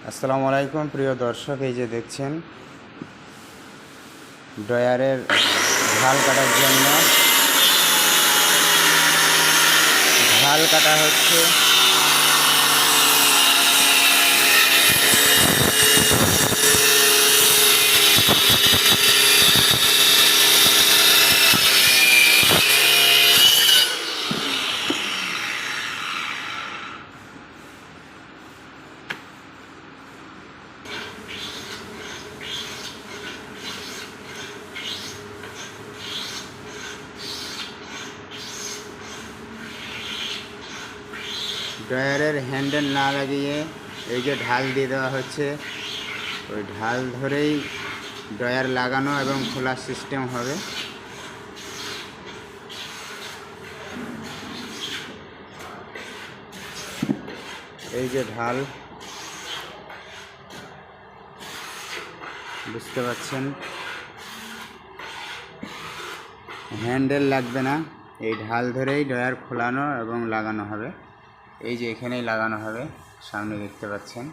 আসসালামু আলাইকুম প্রিয় দর্শক, এই যে দেখছেন ড্রয়ারের ঢাল কাটার জন্য ঢাল কাটা হচ্ছে। ড্রয়ারের হ্যান্ডেল না লাগিয়ে এই যে ঢাল দিয়ে দেওয়া হচ্ছে, ওই ঢাল ধরেই ড্রয়ার লাগানো এবং খোলার সিস্টেম হবে। এই যে ঢাল, বুঝতে পারছেন, হ্যান্ডেল লাগবে না, এই ঢাল ধরেই ড্রয়ার খোলানো এবং লাগানো হবে। এই যে এখানেই লাগানো হবে, সামনে দেখতে পাচ্ছেন।